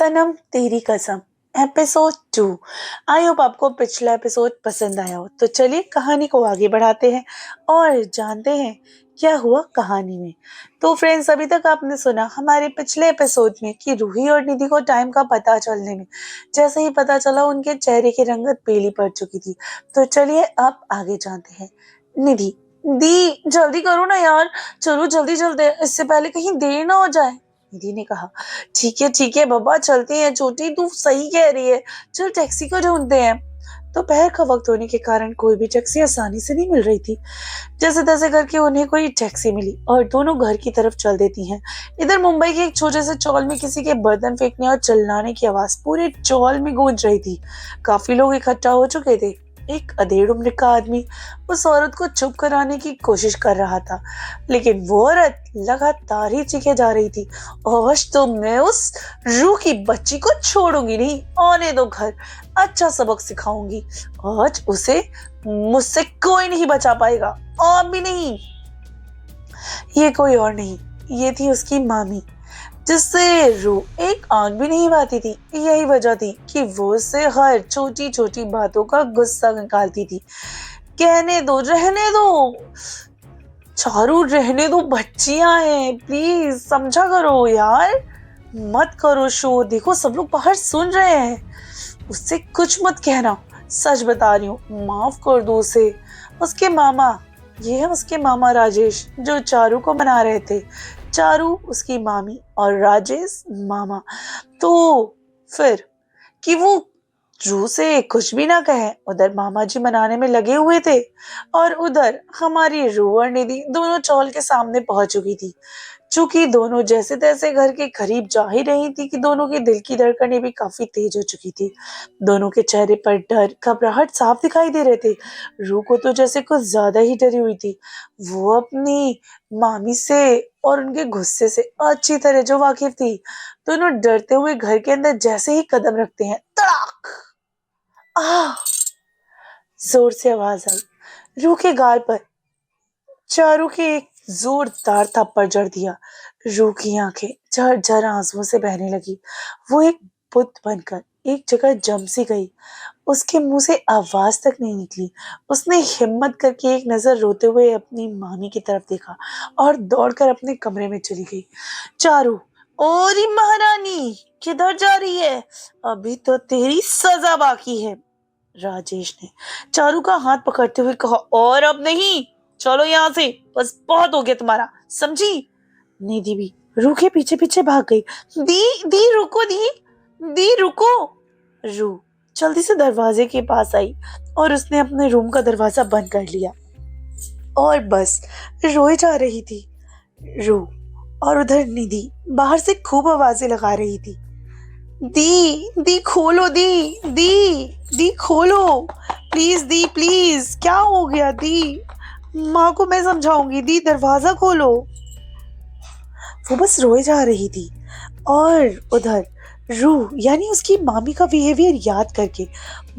सनम तेरी कसम episode 2। I hope आपको पिछला एपिसोड पसंद आया हो। तो चलिए कहानी को आगे बढ़ाते हैं और जानते हैं क्या हुआ कहानी में। तो फ्रेंड्स, अभी तक आपने सुना हमारे पिछले एपिसोड में कि रूही और निधि को टाइम का पता चलने में जैसे ही पता चला उनके चेहरे की रंगत पीली पड़ चुकी थी। तो चलिए अब आगे जानते हैं। निधि, दी जल्दी करो ना यार, चलो जल्दी चलते हैं, इससे पहले कहीं देर ना हो जाए। निधि ने कहा, ठीक है बाबा, चलते हैं। छोटी तू सही कह रही है, चल टैक्सी को ढूंढते हैं। दोपहर का वक्त होने के कारण कोई भी टैक्सी आसानी से नहीं मिल रही थी। जैसे तैसे करके उन्हें कोई टैक्सी मिली और दोनों घर की तरफ चल देती हैं। इधर मुंबई के एक छोटे से चौल में किसी के बर्तन फेंकने और चिल्लाने की आवाज पूरे चौल में गूंज रही थी। काफी लोग इकट्ठा हो चुके थे। एक अधेड़ उम्र का आदमी उस औरत को चुप कराने की कोशिश कर रहा था, लेकिन वो औरत लगातार ही चीखे जा रही थी। आज तो मैं उस रूह की बच्ची को छोड़ूंगी नहीं, आने दो घर, अच्छा सबक सिखाऊंगी। आज उसे मुझसे कोई नहीं बचा पाएगा, आप भी नहीं। ये कोई और नहीं, ये थी उसकी मामी, जिससे रूह एक आंख भी नहीं पाती थी। यही वजह थी कि वो उससे हर छोटी छोटी बातों का गुस्सा निकालती थी। कहने दो, रहने दो चारू, रहने दो, बच्चियां हैं, प्लीज समझा करो यार, मत करो शो, देखो सब लोग बाहर सुन रहे हैं। उससे कुछ मत कहना, सच बता रही हूँ, माफ कर दो उसे। उसके मामा, ये है उसके मामा राजेश, जो चारू को मना रहे थे। चारू उसकी मामी और राजेश मामा। तो फिर कि वो रूह से कुछ भी ना कहे, उधर मामा जी मनाने में लगे हुए थे और उधर हमारी रूह और निधि दोनों चौल के सामने पहुंच चुकी थी। चूंकि दोनों जैसे तैसे घर के करीब जा ही रही थी कि दोनों के दिल की धड़कनें भी काफी तेज हो चुकी थी। दोनों के चेहरे पर डर, घबराहट साफ दिखाई दे रहे थे। रूह को तो जैसे कुछ ज्यादा ही डरी हुई थी। वो अपनी मामी से और उनके गुस्से से अच्छी तरह जो वाकिफ थी। दोनों डरते हुए घर के अंदर जैसे ही कदम रखते हैं, तड़ाक, आह, जोर से आवाज आई। रूह के गाल पर चारू के एक जोरदार थप्पड़ जड़ दिया। रूह की आंखें झरझर आंसुओं से बहने लगी। वो एक बुत बनकर एक जगह जम सी गई। उसके मुंह से आवाज तक नहीं निकली। उसने हिम्मत करके एक नजर रोते हुए अपनी मामी की तरफ देखा और दौड़कर अपने कमरे में चली गई। चारू, ओरी महारानी, किधर जा रही है? अभी तो तेरी सजा बाकी है, राजेश ने चारू का हाथ पकड़ते हुए कहा। और अब नहीं, चलो यहाँ से, बस बहुत हो गया तुम्हारा, समझी? निधि भी रूह के पीछे पीछे भाग गई। दी, दी रुको, दी रुको। रूह जल्दी से दरवाजे के पास आई और उसने अपने रूम का दरवाजा बंद कर लिया और बस रोए जा रही थी रूह। और उधर निधि बाहर से खूब आवाजें लगा रही थी। दी खोलो, दी खोलो, प्लीज दी, प्लीज, क्या हो गया दी? माँ को मैं समझाऊंगी, दी दरवाजा खोलो। वो बस रोए जा रही थी और उधर रूह यानी उसकी मामी का बिहेवियर याद करके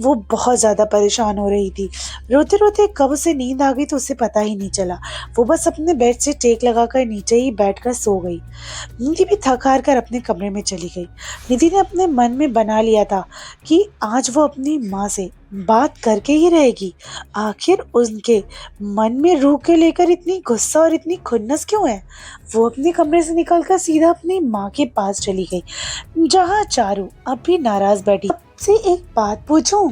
वो बहुत ज्यादा परेशान हो रही थी। रोते रोते कब उसे नींद आ गई तो उसे पता ही नहीं चला। वो बस अपने बेड से टेक लगाकर नीचे ही बैठकर सो गई। निधि भी थक हार कर अपने कमरे में चली गई। निधि ने अपने मन में बना लिया था कि आज वो अपनी माँ से बात करके ही रहेगी। आखिर उनके मन में रूह के लेकर इतनी गुस्सा और इतनी खुन्नस क्यों है? वो अपने कमरे से निकलकर सीधा अपनी माँ के पास चली गई, जहाँ चारू अब भी नाराज बैठी। से एक बात पूछूं?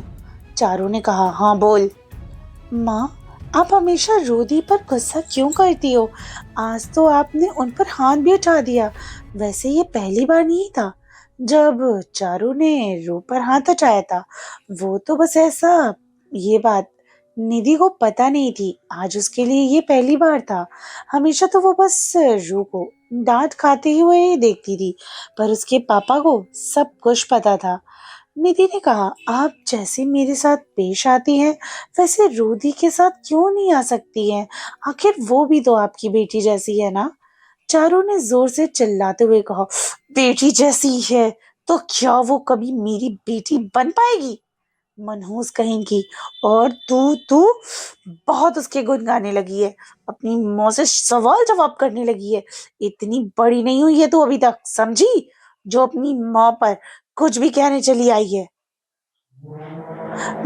चारू ने कहा। हाँ बोल। माँ, आप हमेशा रूदी पर गुस्सा क्यों करती हो? आज तो आपने उन पर हाथ भी उठा दिया। वैसे ये पहली बार नहीं था जब चारू ने रू पर हाथ उठाया था। वो तो बस ऐसा, ये बात निधि को पता नहीं थी। आज उसके लिए ये पहली बार था। हमेशा तो वो बस रू को डांट खाते हुए ही देखती थी, पर उसके पापा को सब कुछ पता था। निधि ने कहा, आप जैसे मेरे साथ पेश आती हैं वैसे रूदी के साथ क्यों नहीं आ सकती हैं? आखिर वो भी तो आपकी बेटी जैसी है ना? चारू ने जोर से चिल्लाते हुए कहा। बेटी जैसी है तो क्या वो कभी मेरी बेटी बन पाएगी? मनहूस कहेंगी। और तू तू बहुत उसके गुण गाने लगी है, अपनी माँ से सवाल जवाब करने लगी है। इतनी बड़ी नहीं हुई है तू अभी तक, समझी? जो अपनी माँ पर कुछ भी कहने चली आई है।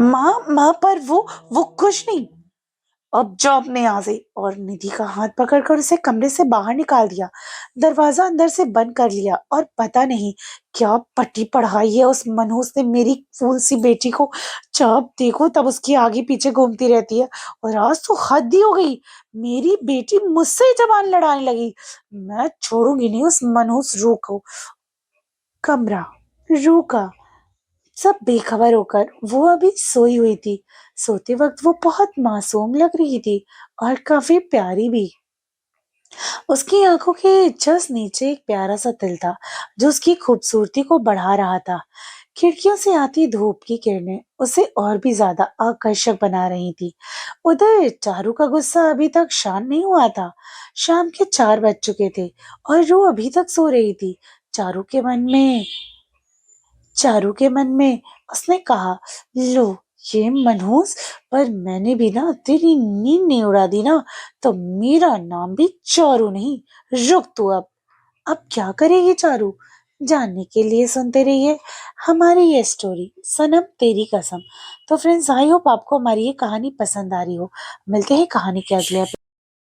माँ माँ पर वो कुछ नहीं। अब जाओ अपने यहाँ से। और निधि का हाथ पकड़कर उसे कमरे से बाहर निकाल दिया। दरवाजा अंदर से बंद कर लिया। और पता नहीं क्या पट्टी पढ़ाई है उस मनहूस ने मेरी फूल सी बेटी को। जब देखो तब उसकी आगे पीछे घूमती रहती है। और आज तो हद ही हो गई। मेरी बेटी मुझसे ही जबान लड़ाने लगी। मैं छोड़ूंगी नहीं उस मनहूस रूह को। कमरा रूह का सब बेखबर होकर वो अभी सोई हुई थी। सोते वक्त वो बहुत मासूम लग रही थी और काफी प्यारी भी। उसकी आंखों के जस्ट नीचे एक प्यारा सा तिल था जो उसकी खूबसूरती को बढ़ा रहा था। खिड़कियों से आती धूप की किरणें उसे और भी ज्यादा आकर्षक बना रही थी। उधर चारू का गुस्सा अभी तक शांत नहीं हुआ था। शाम के 4 बज चुके थे और वो अभी तक सो रही थी। चारू के मन में चारू के मन में उसने कहा, लो ये मनहूस, पर मैंने भी ना तेरी नींद नहीं उड़ा दी ना, तो मेरा नाम भी चारू नहीं। रुक तू अब क्या करेगी चारू? जानने के लिए सुनते रहिए हमारी ये स्टोरी सनम तेरी कसम। तो फ्रेंड्स, आई होप आपको हमारी ये कहानी पसंद आ रही हो। मिलते हैं कहानी के अगले